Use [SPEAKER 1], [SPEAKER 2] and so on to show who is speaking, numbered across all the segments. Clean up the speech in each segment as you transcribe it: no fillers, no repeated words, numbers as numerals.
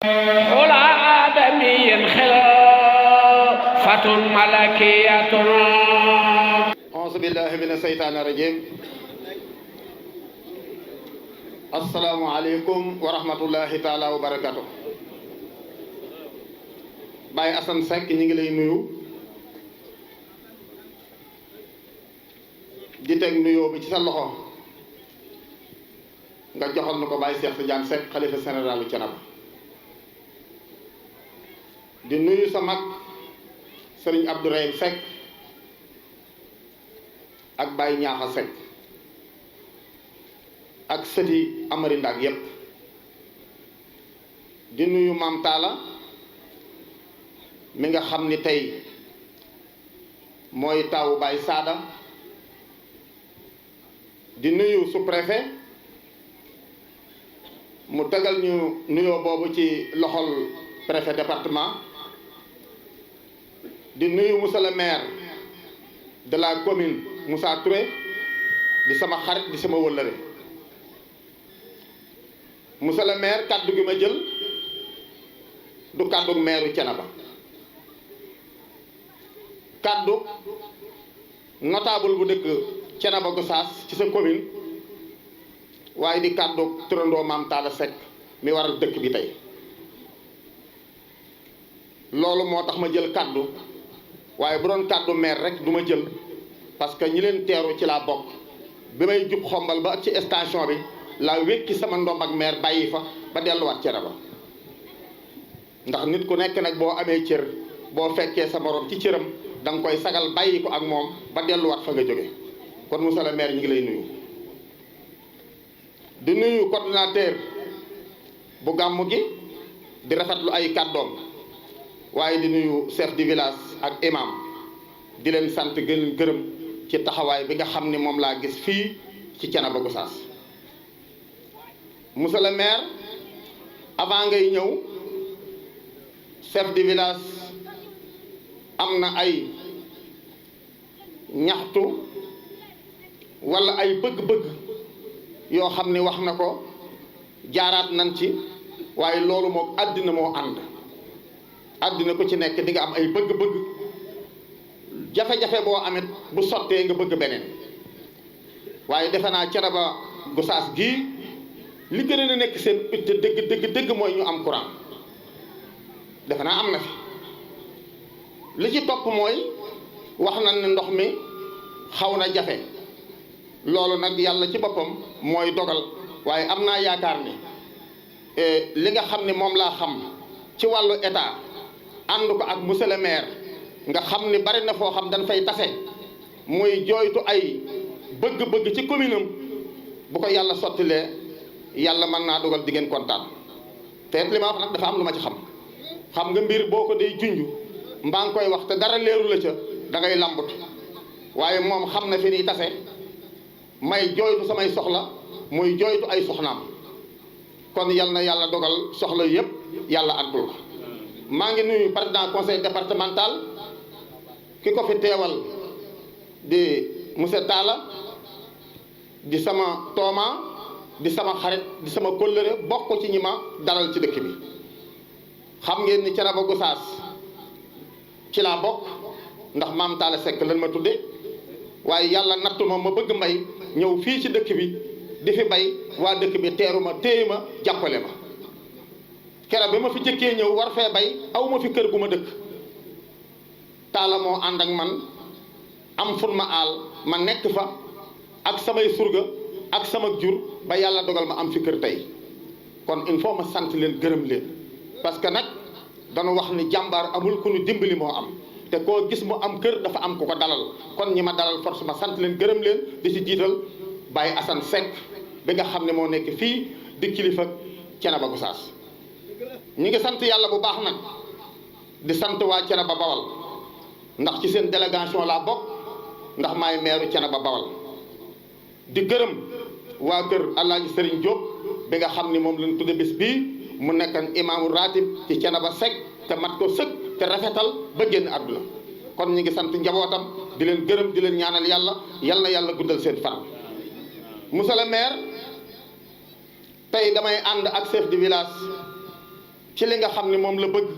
[SPEAKER 1] على آدمي خلافة ملكية.
[SPEAKER 2] أعوذ بالله من الشيطان الرجيم. السلام عليكم ورحمة الله تعالى وبركاته. Baye Assane Seck ñi ngi lay nuyu di teg nuyoo bi ci sa loxo nga joxal na ko Baye Cheikh Tidiane Seck xalifa général bu Thiénaba di nuyu sa mag Serigne Abdourahim Seck ak Baye Ñaaxa Seck ak sëti Amari Ndak yépp di nuyu Maam Talla mi nga xam ni tey mooy taawu Baye Sada di nuyu sous-préfet mu tegal ñu nuyoo boobu ci loxol préfet département di nuyu monsieur le maire de la commune Moussa Touré di sama xarit di sama wëllëre monsieur le maire kàddu gi ma jël du kàddu maire Thiénaba kàddu notable bu dëkk Thiénaba Gossas ci sa commune waaye di kàddu turandoo Maam Talla Seck mi waral dëkk bi tey loolu moo tax ma jël kàddu waaye bu doon kàddu maire rek du ma jël parce que ñi leen teeru ci laa bokk bi may jub xombal ba ci station bi laa wékki sama ndomb ak maire bàyyi fa ba delluwaat Thiénaba ndax nit ku nekk nag boo amee cër boo fekkee sa morom ci cëram da nga koy sagal bàyyi ko ak moom ba delluwaat fa nga jóge kon monsieur le maire ñu ngi lay nuyu di nuyu coordinateur bu gàmmu gi di rafetlu ay kàddoom waaye di nuyu chef de village ak imam di leen sant gën gërëm ci taxawaay bi nga xam ni moom laa gis fii ci Thiénaba Gossas monsieur le maire avant ngay ñëw chef de village am na ay ñaxtu walla ay bëgg-bëgg yoo xam ni wax na ko jaaraat nañ ci waaye loolu moom àddina moo ànd àddina ko ci nekk di nga am ay bëgg-bëgg jafe-jafe boo amit bu sottee nga bëgg beneen waaye defe naa Thiénaba Gossas gii li gën a nekk seen itte dëgg mooy ñu am courant defe naa am na fi li ci topp mooy wax nañ ne ndox mi xaw na jafe loolu nag yàlla ci boppam mooy dogal waaye am naa yaakaar ni li nga xam ne moom laa xam ci wàllu état ànd ko ak monsieur le maire nga xam ni bari na foo xam dañ fay tase muy jooytu ay bëgg-bëgg ci commune am bu ko yàlla sottilee yàlla mën naa dogal di ngeen kontaan te li ma wax nag dafa am lu ma ci xam nga mbir boo ko day junj mbaa ngi koy wax te dara leeru la ca da ngay lambut waaye moom xam na fi ni tase may jooytu samay soxla muy jooytu ay soxnaam kon yal na yàlla dogal soxla yépp yàlla antul ko maa ngi nuyu président conseil départemental ki ko fi teewal di monsieur Talla di sama tooma di sama xarit di sama kóllëre bokk ci ñi ma dalal ci dëkk bi xam ngeen ni Thiénaba Gossas ci laa bokk ndax Maam Talla Seck lan ma tudde waaye yàlla nattu ma bëgg mbay ñëw fii ci dëkk bi di fi bay waa dëkk bi teeru ma téye ma jàppale ma keroog bi ma fi jëkkee ñëw war fee bay aw ma fi kër gu ma dëkk Talla moo ànd ak man am fun ma aal ma nekk fa ak samay surga ak sama jur ba yàlla dogal ma am fi kër tey kon il faut ma sant leen gërëm leen parce que nag dañu wax ni jàmbaar amul ku ñu dimbali moo am te koo gis mu am kër dafa am ku ko dalal kon ñi ma dalal force ma sant leen gërëm leen di ci jiital Baye Assane Seck bi nga xam ne moo nekk fii di kilifa Thiénaba Gossas ñi ngi sant yàlla bu baax nag di sant waa Thiénaba Bawal ndax ci seen délégation laa bokk ndax maay meeru Thiénaba Bawal di gërëm waa kër Alaaji Serigne Diop bi nga xam ni moom lañ tudde bés bii mu nekkan imaamu ratib ci Thiénaba Seck te mat ko sëkk te rafetal ba génn àdduna kon ñi ngi sant njabootam di leen gërëm di leen ñaanal yàlla yal na yàlla guddal seen fan monsieur le maire tey damay ànd ak chef de village ci li nga xam ne moom la bëgg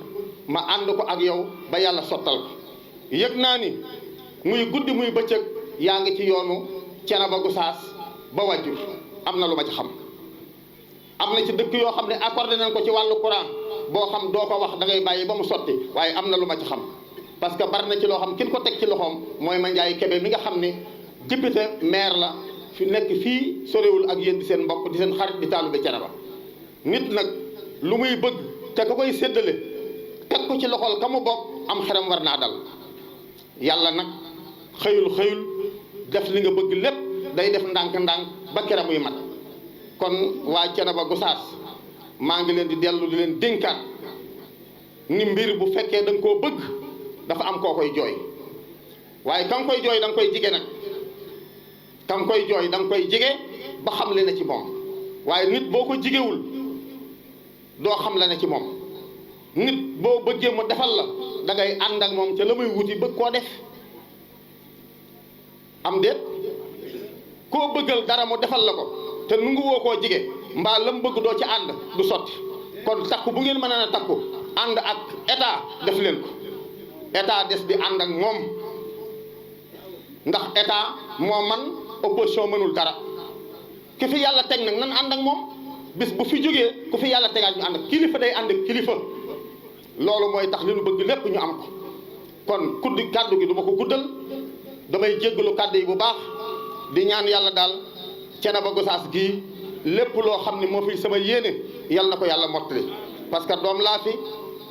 [SPEAKER 2] ma ànd ko ak yow ba yàlla sottal ko yëg naa ni muy guddi muy bëccëg yaa ngi ci yoonu Thiénaba Gossas ba wàjjur am na lu ma ci xam am na ci dëkk yoo xam ne accordé nañ ko ci wàllu courant boo xam doo ko wax da ngay bàyyi ba mu sotti waaye am na lu ma ci xam parce que bari na ci loo xam kin ko teg ci loxoom mooy Mandiaye Kébé mi nga xam ne député maire la fi nekk fii sorewul ak yéen di seen mbokk di seen xarit di taalibe Thiénaba nit nag lu muy bëgg te ka koy séddale teg ko ci loxol ka mu bokk am xeram war naa dal yàlla nag xëyul def li nga bëgg lépp day def ndànk-ndànk ba kera muy mat kon waa Thiénaba Gossas maa ngi leen di dellu di leen dénkaat ni mbir bu fekkee da nga koo bëgg dafa am koo koy jooy waaye ka nga koy jooy da nga koy jige nag ka nga koy jooy da nga koy jige ba xam le ne ci moom waaye nit boo ko jigewul doo xam la ne ci moom nit boo bëggee mu defal la da ngay ànd ak moom ca la muy wuti bëgg koo def am déet koo bëggal dara mu defal la ko te nungu woo koo jige mbaa la mu bëgg doo ci ànd du sotti kon takku bu ngeen mën a takku ànd ak état def leen ko état des di ànd ak moom ndax état moo man opposition mënul dara ki fi yàlla teg nag nan ànd ak moom bis bu fi jógee ku fi yàlla tegaat ñu ànd ak kilifa day ànd ak kilifa loolu mooy tax li nu bëgg lépp ñu am ko kon kàddu gi du ma ko guddal damay jéggalu kàddu yi bu baax di ñaan yàlla daal Thiénaba Gossas gii lépp loo xam ne moo fi sama yéene yàlla na ko yàlla mottali parce que doom laa fi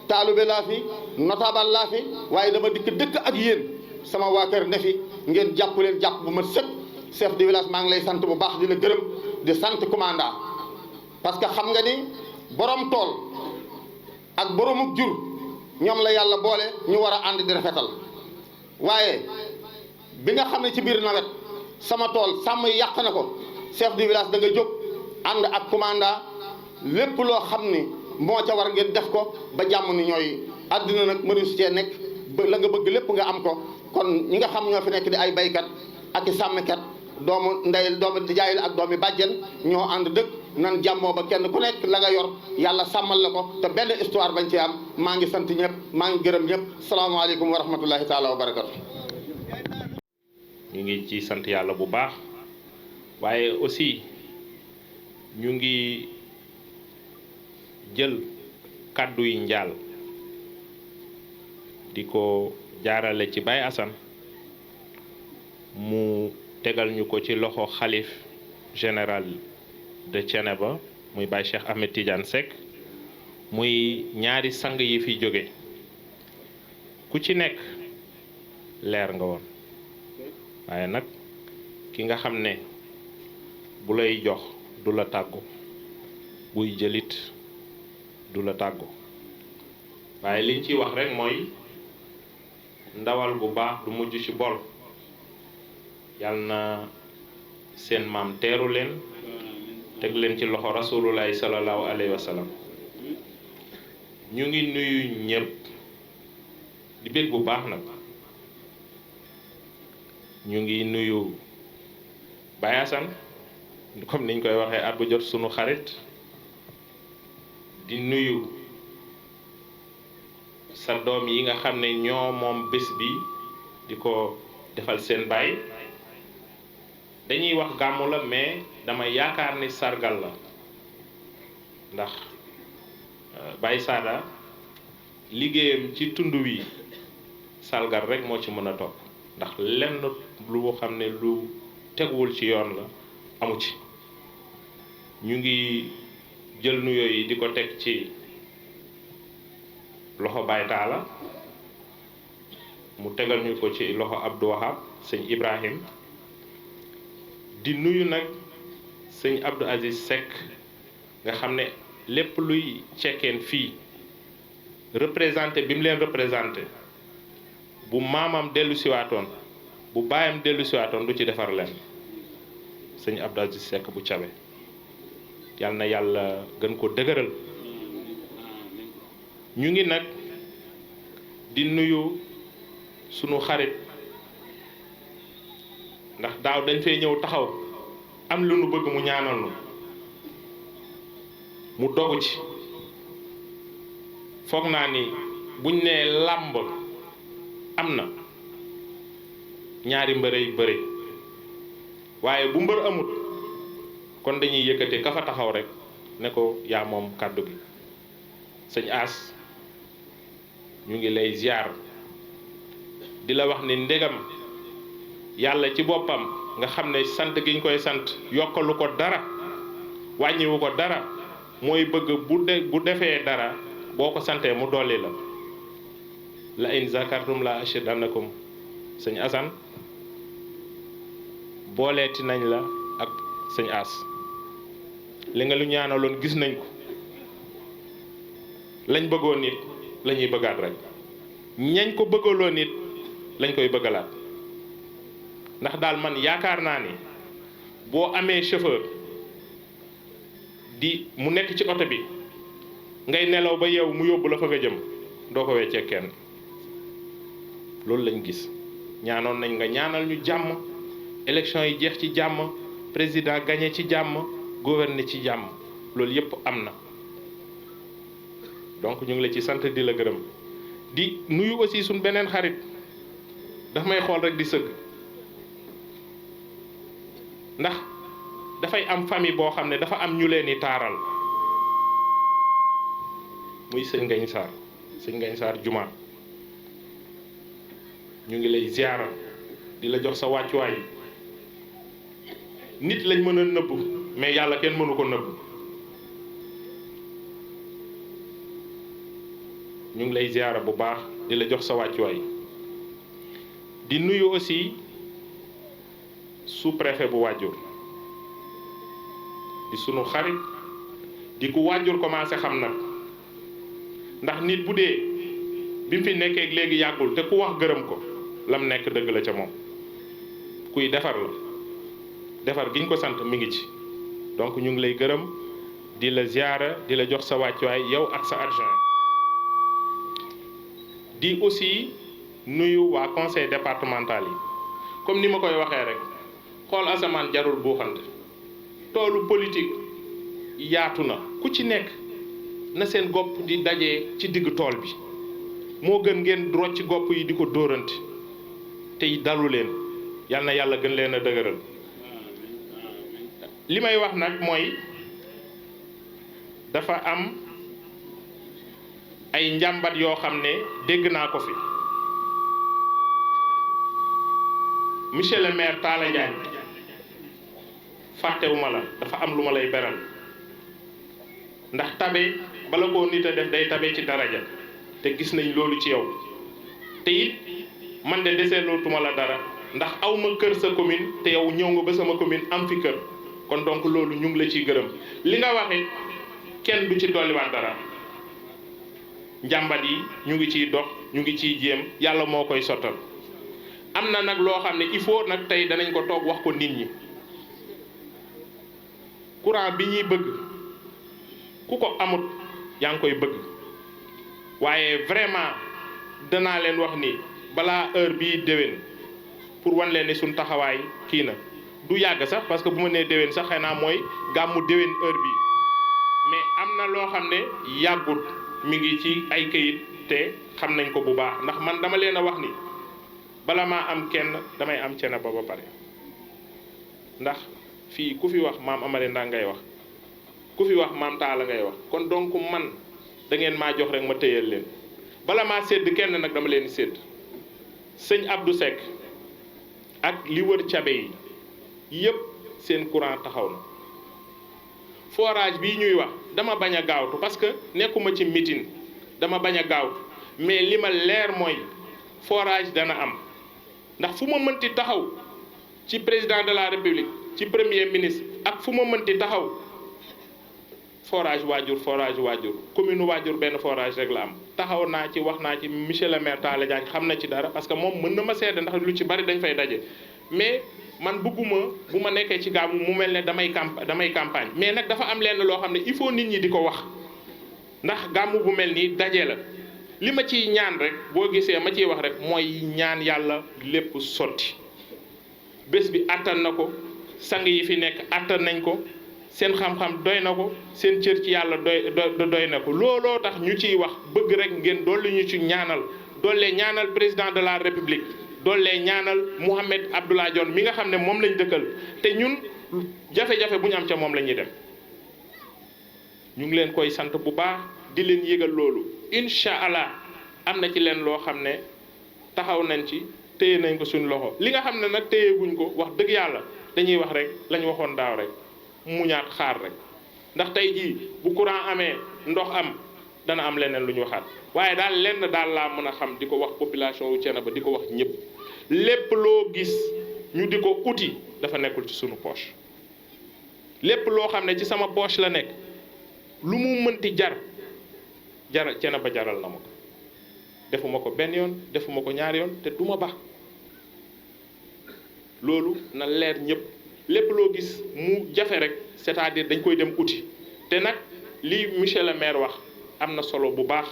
[SPEAKER 2] taalube laa fi notable laa fi waaye dama dëkk ak yéen sama waa kër ne fi ngeen jàpp leen jàpp bu mat sëkk chef de village maa ngi lay sant bu baax di la gërëm di sant commandant parce que xam nga ni borom tool ak boromuk jur ñoom la yàlla boole ñu war a ànd di rafetal waaye bi nga xam ne ci biir nawet sama tool sàmm yi yàq na ko chef de village da nga jóg ànd ak commandant lépp loo xam ni moo ca war ngeen def ko ba jàmm ni ñooy àddina nag mënu si cee nekk ba la nga bëgg lépp nga am ko kon ñi nga xam ñoo fi nekk di ay baykat ak i sàmmkat doomu ndey doomu jaay la ak doomi bàjjen ñoo ànd dëkk nan jàmmoo ba kenn ku nekk la nga yor yàlla sàmmal la ko te benn histoire bañ ci am maa ngi sant ñëpp maa ngi gërëm ñëpp salaamaaleykum wa rahmatullahi taala wa barakatu
[SPEAKER 3] ñu ngi ci sant yàlla bu baax waaye aussi ñu ngi jël kàddu yi njaal di ko jaarale ci Baye Assane mu tegal ñu ko ci loxo xalif général de Thiénaba muy Baye Cheikh Ahmed Tidiane Seck muy ñaari sang yi fi jóge ku ci nekk leer nga woon waaye nag ki nga xam ne bu lay jox du la tàggu buy jëlit du la tàggu waaye liñ ciy wax rek mooy ndawal bu baax du mujj ci bol yal na seen maam teeru leen teg leen ci loxo rasulullahi sallallahu alayhi wa sallam ñu ngi nuyu ñëpp di bég bu baax nag ñu ngi nuyu Baye Assane comme niñ koy waxee at bu jot sunu xarit di nuyu sa doom yi nga xam ne ñoo moom bés bi di ko defal seen baay dañuy wax gàmmu la mais dama yaakaar ni sargal la ndax Baye Sada liggéeyam ci tund wi sargal rek moo ci mën a topp ndax lenn lu xam ne lu teguwul ci yoon la amu ci ñu ngi jël nuyoo yi di ko teg ci loxo Baye Talla mu tegal ñu ko ci loxo Abdou Wahab sëñ Ibrahim di nuyu nag sëñ Abdou Aziz Seck nga xam ne lépp luy cekkeen fii représenté bi mu leen représenté bu maamam dellu siwaatoon bu baayam dellu siwaatoon du ci defar leen sëñ Abdou Aziz Seck bu cabe yal na yàlla gën ko dëgëral ñu ngi nag di nuyu sunu xarit ndax daaw dañ fay ñëw taxaw am lu nu bëgg mu ñaanal nu mu dogu ci foog naa ni buñ nee làmb am na ñaari mbërëy bëre waaye bu mbër amut kon dañuy yëkkate ka fa taxaw rek ne ko yaa moom kàddu gi sëñ As ñu ngi lay ziar di la wax ni ndegam yàlla ci boppam nga xam ne sant gi ñu koy sant yokkalu ko dara wàññiwu ko dara mooy bëgg bu defee dara boo ko santee mu dolli la in zakartum la azidannakum sëñ Assane booleeti nañ la ak sëñ As li nga lu ñaanaloon gis nañ ko lañ bëggoon nit la ñuy bëggaat rek ñañ ko bëggaloon nit lañ koy bëggalaat ndax daal man yaakaar naa ni boo amee chauffeur mu nekk ci oto bi ngay nelaw ba yow mu yóbbu la fa nga jëm doo ko weccee kenn loolu lañ gis ñaanoon nañ nga ñaanal ñu jàmm élection yi jeex ci jàmm président gagné ci jàmm gouverner ci jàmm loolu yépp am na donc ñu ngi la ci sant di la gërëm di nuyu aussi suñ beneen xarit daf may xool rek di sëgg ndax dafay am famille boo xam ne dafa am ñu leen di taaral muy sëñ Ngañ Sarr Juma ñu ngi lay ziara di la jox sa wàccuwaay nit lañ mën a nëbb mais yàlla kenn mënu ko nëbb ñu ngi lay ziara bu baax di la jox sa wàccuwaay di nuyu aussi sous-préfet bu Wàjjur di sunu xarit di ku Wàjjur commencé xam nag ndax nit bu dee bi mu fi nekkee léegi yàggul te ku wax gërëm ko lam nekk dëgg la ca moom kuy defar la defar giñ ko sant mi ngi ci donc ñu ngi lay gërëm di la ziara di la jox sa wàccuwaay yow ak sa adjoint di aussi nuyu waa conseil départemental yi comme ni ma koy waxee rek xool asamaan jarul buuxante toolu politique yaatu na ku ci nekk na seen gopp di dajee ci digg tool bi moo gën ngeen rocc gopp yi di ko dóorante tey dalu leen yal na yàlla gën leen a dëgëral li may wax nag mooy dafa am ay njàmbat yoo xam ne dégg naa ko fi monsieur le maire Talla Diagne fàttewuma la dafa am lu ma lay beral ndax tabe bala koo nit a def day tabe ci daraja te gis nañ loolu ci yow te it man de deseelootuma la dara ndax aw ma kër sa commune te yow ñëw nga ba sama commune am fi kër kon donc loolu ñu ngi la ciy gërëm li nga waxe kenn du ci dolliwaat dara njàmbat yi ñu ngi ciy dox ñu ngi ciy jéem yàlla moo koy sottal am na nag loo xam ne il faut nag tey danañ ko toog wax ko nit ñi courant bi ñuy bëgg ku ko amut yaa ngi koy bëgg waaye vraiment danaa leen wax ni balaa heure bii déwén pour wan leen ne suñ taxawaay kii na du yàgg sax parce que bu ma nee déwén sax xëy naa mooy gàmmu déwén heure bii mais am na loo xam ne yàggut mi ngi ci ay këyit te xam nañ ko bu baax ndax man dama leen a wax ni bala maa am kenn damay am Thiénaba ba pare ndax fii ku fi wax maam Amary Ndak ngay wax ku fi wax maam Talla ngay wax kon donc man da ngeen maa jox rek ma téyal leen bala maa sédd kenn nag dama leen sédd sëñ Abdou Seck ak li wër cabe yi yëpp seen courant taxaw na forage bii ñuy wax dama bañ a gaawtu parce que nekkuma ci meeting dama bañ a gaawtu mais li ma leer mooy forage dana am ndax fu ma mënti taxaw ci président de la république ci premier ministre ak fu ma mënti taxaw forage Wàjjur commune Wàjjur benn forage rek la am taxaw naa ci wax naa ci monsieur le maire Talla Diagne xam na ci dara parce que moom mën na ma seede ndax lu ci bari dañ fay daje mais man bëgguma bu ma nekkee ci gàmmu mu mel ne damay campagne mais nag dafa am lenn loo xam ne il faut nit ñi di ko wax ndax gàmmu bu mel nii daje la li ma ciy ñaan rek boo gisee ma ciy wax rek mooy ñaan yàlla lépp sotti bés bi attan na ko sang yi fi nekk attan nañ ko seen xam-xam doy na ko seen cër ci yàlla doy na ko looloo tax ñu ciy wax bëgg rek ngeen dolli ñu ci ñaanal doollee ñaanal président de la république doollee ñaanal Mouhamed Abdallah Dionne mi nga xam ne moom lañ dëkkal te ñun jafe-jafe bu ñu am ca moom la ñuy dem ñu ngi leen koy sant bu baax di leen yëgal loolu incha allah am na ci leen loo xam ne taxaw nañ ci téye nañ ko suñ loxo li nga xam ne nag téyeguñ ko wax dëgg yàlla dañuy wax rek lañ waxoon daaw rek muñaat xaar rek ndax tey jii bu courant amee ndox am dana am leneen lu ñu waxaat waaye daal lenn daal laa mën a xam di ko wax population wu Thiénaba di ko wax ñëpp lépp loo gis ñu di ko uti dafa nekkul ci sunu poche lépp loo xam ne ci sama poche la nekk lu mu mënti jar Thiénaba jaral na ma ko defuma ko benn yoon defuma ko ñaari yoon te duma ba loolu na leer ñëpp lépp loo gis mu jafe rek c'est-à-dire dañ koy dem uti te nag lii monsieur le maire wax am na solo bu baax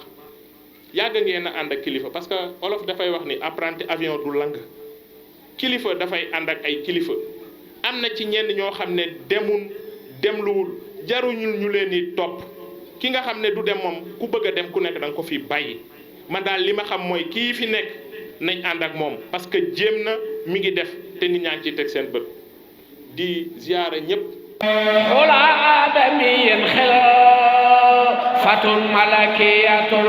[SPEAKER 3] yàgg ngeen a ànd ak kilifa parce que olof dafay wax ni apprenti avion du lang kilifa dafay ànd ak ay kilifa am na ci ñenn ñoo xam ne demluwul jaruñu ñu leen di topp ki nga xam ne du dem moom ku bëgg a dem ku nekk da nga ko fi bàyyi man daal li ma xam mooy kii fi nekk nañ ànd ak moom parce que jéem na mi ngi def te nit ñaa ngi ciy teg seen bët di ziyaara ñëpp
[SPEAKER 1] xula aadamiyin xilaafatun malakiyatun